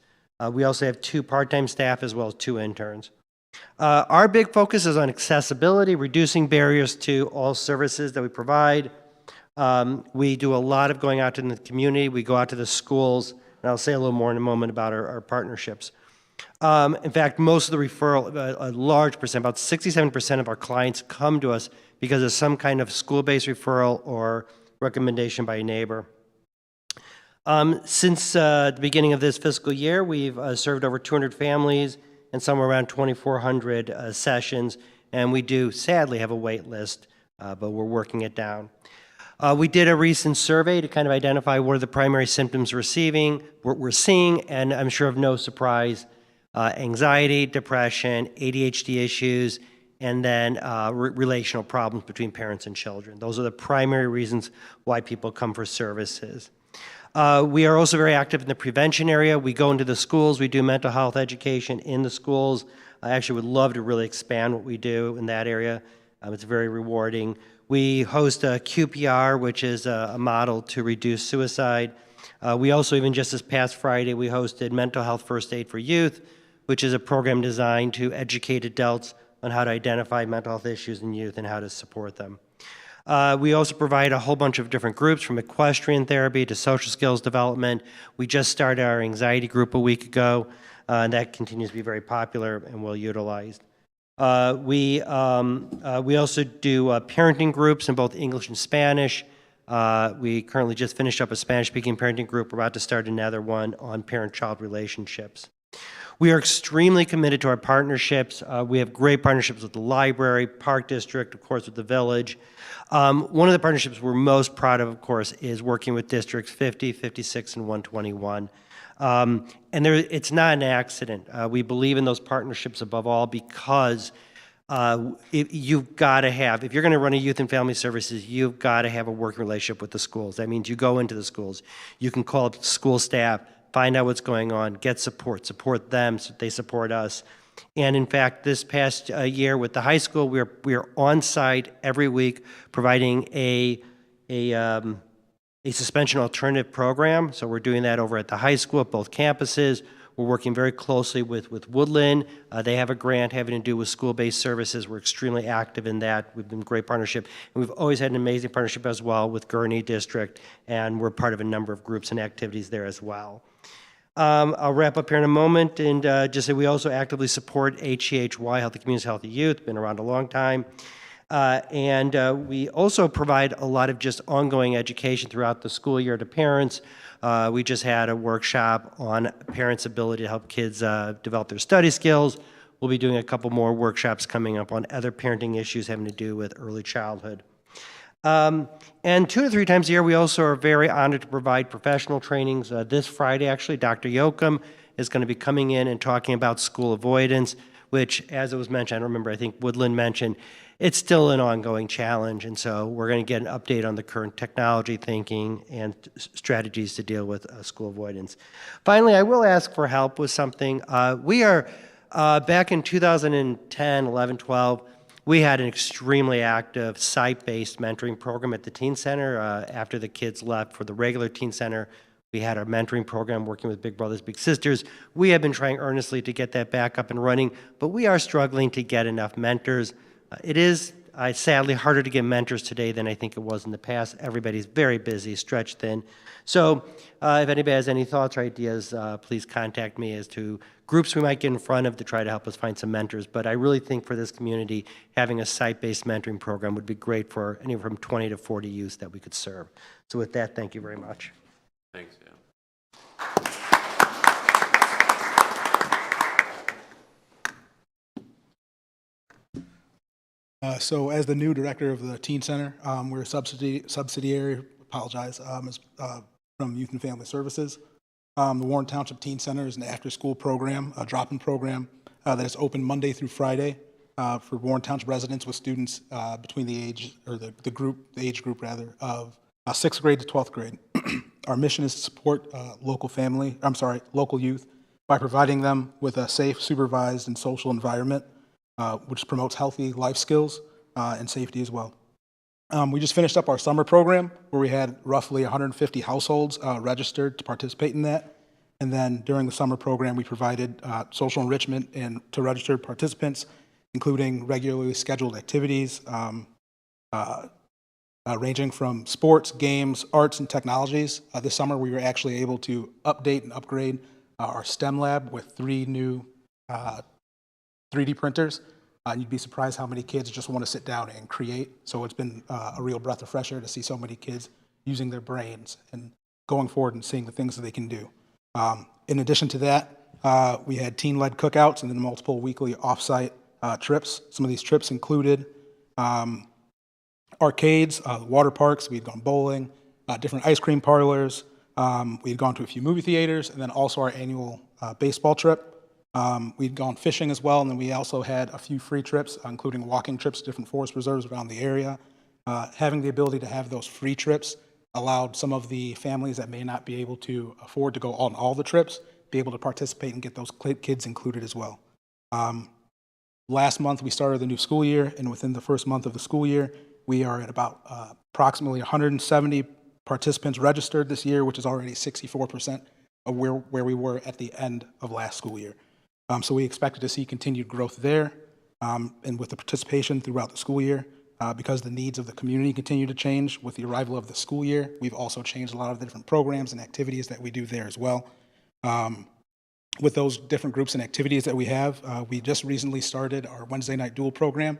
We also have 2 part-time staff as well as 2 interns. Our big focus is on accessibility, reducing barriers to all services that we provide. We do a lot of going out in the community. We go out to the schools, and I'll say a little more in a moment about our partnerships. In fact, most of the referral, a large percent, about 67% of our clients come to us because of some kind of school-based referral or recommendation by a neighbor. Since the beginning of this fiscal year, we've served over 200 families and somewhere around 2,400 sessions, and we do sadly have a wait list, but we're working it down. We did a recent survey to kind of identify what are the primary symptoms we're seeing, and I'm sure of no surprise, anxiety, depression, ADHD issues, and then relational problems between parents and children. Those are the primary reasons why people come for services. We are also very active in the prevention area. We go into the schools. We do mental health education in the schools. I actually would love to really expand what we do in that area. It's very rewarding. We host a QPR, which is a model to reduce suicide. We also, even just this past Friday, we hosted Mental Health First Aid for Youth, which is a program designed to educate adults on how to identify mental health issues in youth and how to support them. We also provide a whole bunch of different groups, from equestrian therapy to social skills development. We just started our anxiety group a week ago, and that continues to be very popular and well utilized. We also do parenting groups in both English and Spanish. We currently just finished up a Spanish-speaking parenting group. We're about to start another one on parent-child relationships. We are extremely committed to our partnerships. We have great partnerships with the library, Park District, of course, with the Village. One of the partnerships we're most proud of course, is working with Districts 50, 56, and 121. And it's not an accident. We believe in those partnerships above all because you've got to have, if you're going to run a youth and family services, you've got to have a working relationship with the schools. That means you go into the schools, you can call up school staff, find out what's going on, get support them so they support us. And in fact, this past year with the high school, we are on site every week providing a suspension alternative program. So we're doing that over at the high school at both campuses. We're working very closely with Woodland. They have a grant having to do with school-based services. We're extremely active in that. We've been a great partnership. And we've always had an amazing partnership as well with Gurnee District, and we're part of a number of groups and activities there as well. I'll wrap up here in a moment and just say we also actively support HEHY, Healthy Communities, Healthy Youth, been around a long time. And we also provide a lot of just ongoing education throughout the school year to parents. We just had a workshop on parents' ability to help kids develop their study skills. We'll be doing a couple more workshops coming up on other parenting issues having to do with early childhood. And 2 to 3 times a year, we also are very honored to provide professional trainings. This Friday, actually, Dr. Yoakum is going to be coming in and talking about school avoidance, which, as it was mentioned, I don't remember, I think Woodland mentioned, it's still an ongoing challenge. And so we're going to get an update on the current technology thinking and strategies to deal with school avoidance. Finally, I will ask for help with something. We are, back in 2010, 11, 12, we had an extremely active site-based mentoring program at the Teen Center. After the kids left for the regular Teen Center, we had our mentoring program working with Big Brothers Big Sisters. We have been trying earnestly to get that back up and running, but we are struggling to get enough mentors. It is sadly harder to get mentors today than I think it was in the past. Everybody's very busy, stretched thin. So if anybody has any thoughts or ideas, please contact me as to groups we might get in front of to try to help us find some mentors. But I really think for this community, having a site-based mentoring program would be great for anywhere from 20 to 40 youths that we could serve. So with that, thank you very much. Thanks, yeah. So as the new director of the Teen Center, we're a subsidiary, from Youth and Family Services. The Warren Township Teen Center is an after-school program, a drop-in program that is open Monday through Friday for Warren Township residents with students between the age, or the age group rather, of 6th grade to 12th grade. Our mission is to support local youth by providing them with a safe, supervised, and social environment which promotes healthy life skills and safety as well. We just finished up our summer program where we had roughly 150 households registered to participate in that. And then during the summer program, we provided social enrichment to registered participants, including regularly scheduled activities ranging from sports, games, arts, and technologies. This summer, we were actually able to update and upgrade our STEM lab with 3 new 3D printers. You'd be surprised how many kids just want to sit down and create. So it's been a real breath of fresh air to see so many kids using their brains and going forward and seeing the things that they can do. In addition to that, we had teen-led cookouts and then multiple weekly off-site trips. Some of these trips included arcades, water parks. We had gone bowling, different ice cream parlors. We had gone to a few movie theaters, and then also our annual baseball trip. We'd gone fishing as well, and then we also had a few free trips, including walking trips to different forest reserves around the area. Having the ability to have those free trips allowed some of the families that may not be able to afford to go on all the trips, be able to participate and get those kids included as well. Last month, we started the new school year, and within the first month of the school year, we are at about approximately 170 participants registered this year, which is already 64% of where we were at the end of last school year. So we expected to see continued growth there, and with the participation throughout the school year, because the needs of the community continue to change with the arrival of the school year, we've also changed a lot of the different programs and activities that we do there as well. With those different groups and activities that we have, we just recently started our Wednesday night duel program,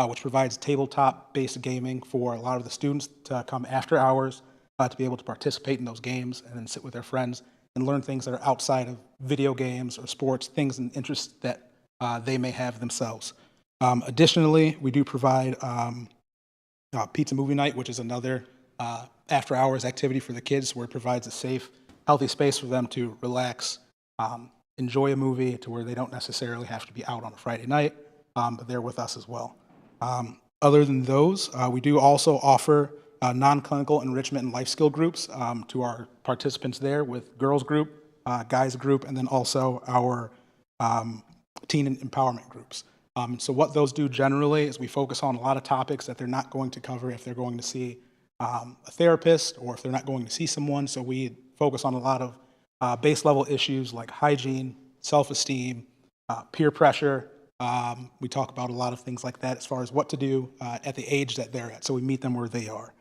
which provides tabletop-based gaming for a lot of the students to come after hours to be able to participate in those games and then sit with their friends and learn things that are outside of video games or sports, things and interests that they may have themselves. Additionally, we do provide pizza movie night, which is another after-hours activity for the kids where it provides a safe healthy space for them to relax, enjoy a movie to where they don't necessarily have to be out on a Friday night, but they're with us as well. Other than those, we do also offer non-clinical enrichment and life skill groups to our participants there with girls group, guys group, and then also our teen empowerment groups. So what those do generally is we focus on a lot of topics that they're not going to cover if they're going to see a therapist or if they're not going to see someone. So we focus on a lot of base level issues like hygiene, self-esteem, peer pressure. We talk about a lot of things like that as far as what to do at the age that they're at. So we meet them where they are.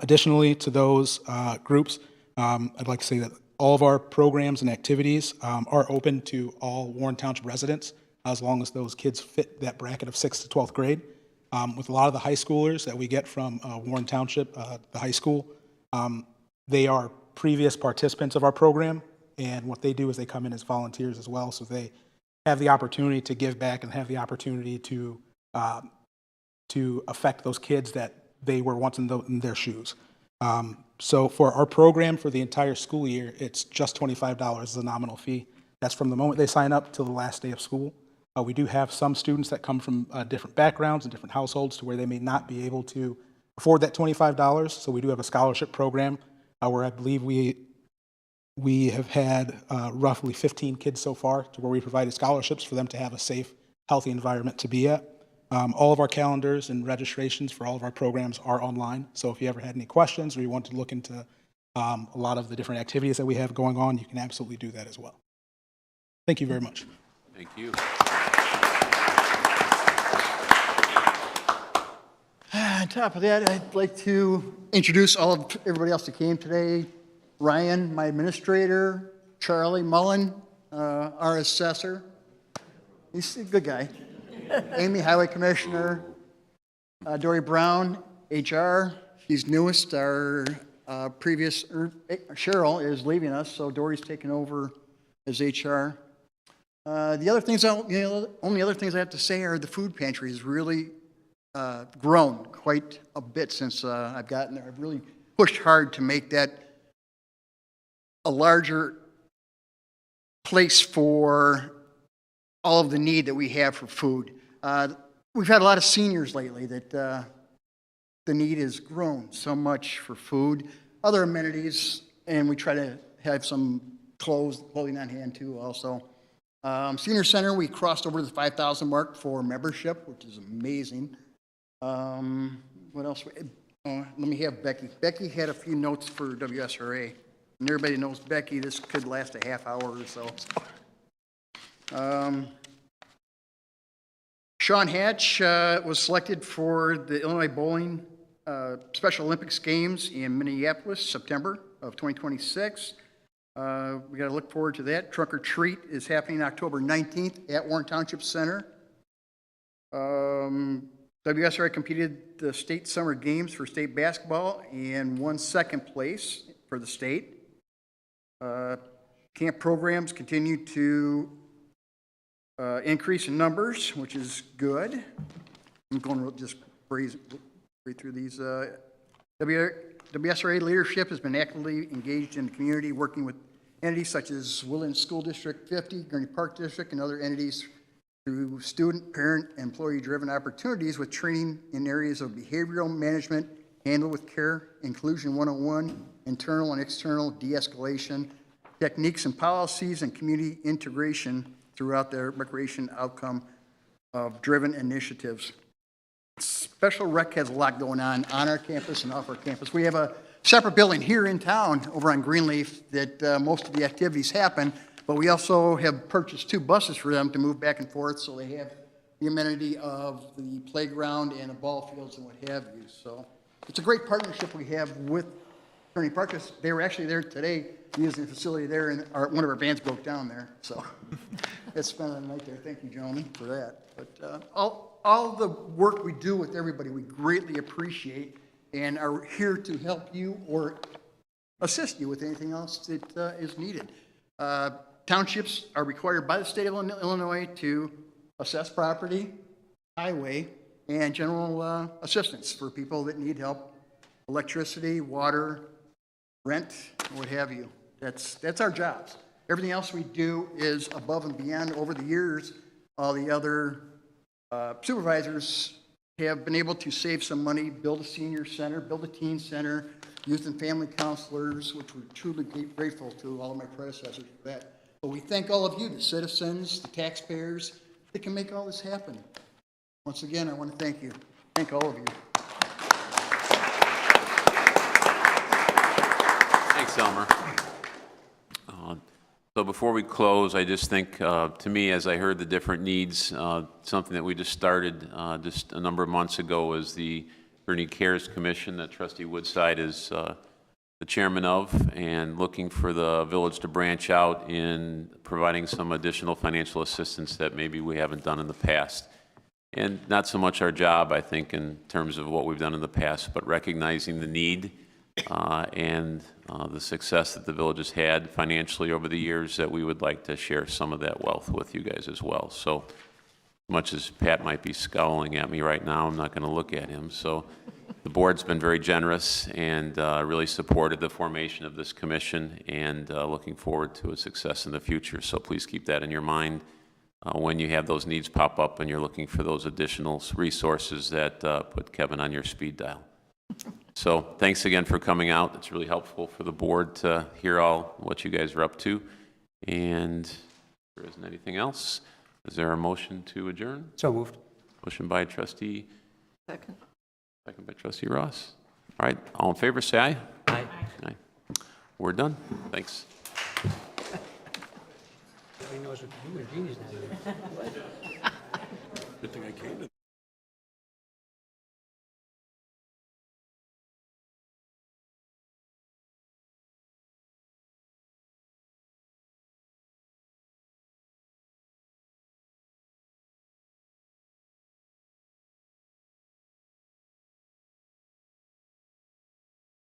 Additionally to those groups, I'd like to say that all of our programs and activities are open to all Warren Township residents as long as those kids fit that bracket of 6th to 12th grade. With a lot of the high schoolers that we get from Warren Township, the high school, they are previous participants of our program, and what they do is they come in as volunteers as well, so they have the opportunity to give back and have the opportunity to affect those kids that they were once in their shoes. So for our program for the entire school year, it's just $25 as a nominal fee. That's from the moment they sign up till the last day of school. We do have some students that come from different backgrounds and different households to where they may not be able to afford that $25. So we do have a scholarship program where I believe we have had roughly 15 kids so far to where we provided scholarships for them to have a safe, healthy environment to be at. All of our calendars and registrations for all of our programs are online. So if you ever had any questions or you want to look into a lot of the different activities that we have going on, you can absolutely do that as well. Thank you very much. Thank you. On top of that, I'd like to introduce everybody else that came today. Ryan, my administrator, Charlie Mullen, our assessor. He's a good guy. Amy, highway commissioner. Dory Brown, HR. She's newest. Our previous, Cheryl is leaving us, so Dory's taking over as HR. The other things, only other things I have to say are the food pantry has really grown quite a bit since I've gotten there. I've really pushed hard to make that a larger place for all of the need that we have for food. We've had a lot of seniors lately that the need has grown so much for food, other amenities, and we try to have some clothing on hand too also. Senior Center, we crossed over the 5,000 mark for membership, which is amazing. What else? Let me have Becky. Becky had a few notes for WSRA. And everybody knows Becky, this could last a half hour or so. Sean Hatch was selected for the Illinois Bowling Special Olympics Games in Minneapolis, September of 2026. We got to look forward to that. Trunk or Treat is happening October 19th at Warren Township Center. WSRA competed the state summer games for state basketball and won second place for the state. Camp programs continue to increase in numbers, which is good. I'm going to just read through these. WSRA leadership has been actively engaged in the community, working with entities such as Woodland School District 50, Gurnee Park District, and other entities through student, parent, and employee-driven opportunities with training in areas of behavioral management, handle with care, inclusion 101, internal and external de-escalation, techniques and policies, and community integration throughout their recreation outcome of driven initiatives. Special Rec has a lot going on our campus and off our campus. We have a separate building here in town over on Greenleaf that most of the activities happen, but we also have purchased 2 buses for them to move back and forth so they have the amenity of the playground and the ball fields and what have you. So it's a great partnership we have with Gurnee Park. They were actually there today using the facility there, and one of our vans broke down there. So it's spent a night there. Thank you, gentlemen, for that. But all the work we do with everybody, we greatly appreciate and are here to help you or assist you with anything else that is needed. Townships are required by the state of Illinois to assess property, highway, and general assistance for people that need help, electricity, water, rent, what have you. That's our jobs. Everything else we do is above and beyond. Over the years, all the other supervisors have been able to save some money, build a senior center, build a teen center, youth and family counselors, which we're truly grateful to all of my predecessors for that. But we thank all of you, the citizens, the taxpayers, that can make all this happen. Once again, I want to thank you. Thank all of you. Thanks, Elmer. So before we close, I just think, to me, as I heard the different needs, something that we just started just a number of months ago is the Gurnee Cares Commission that Trustee Woodside is the chairman of, and looking for the village to branch out in providing some additional financial assistance that maybe we haven't done in the past. And not so much our job, I think, in terms of what we've done in the past, but recognizing the need and the success that the village has had financially over the years, that we would like to share some of that wealth with you guys as well. So much as Pat might be scowling at me right now, I'm not going to look at him. So the board's been very generous and really supported the formation of this commission, and looking forward to its success in the future. So please keep that in your mind when you have those needs pop up and you're looking for those additional resources that put Kevin on your speed dial. So thanks again for coming out. It's really helpful for the board to hear all what you guys are up to. And if there isn't anything else, is there a motion to adjourn? So moved. Motion by trustee. Second. Second by trustee Ross. All right, all in favor, say aye. Aye. Aye. We're done. Thanks. Nobody knows what to do when Jeannie's not here. Good thing I came to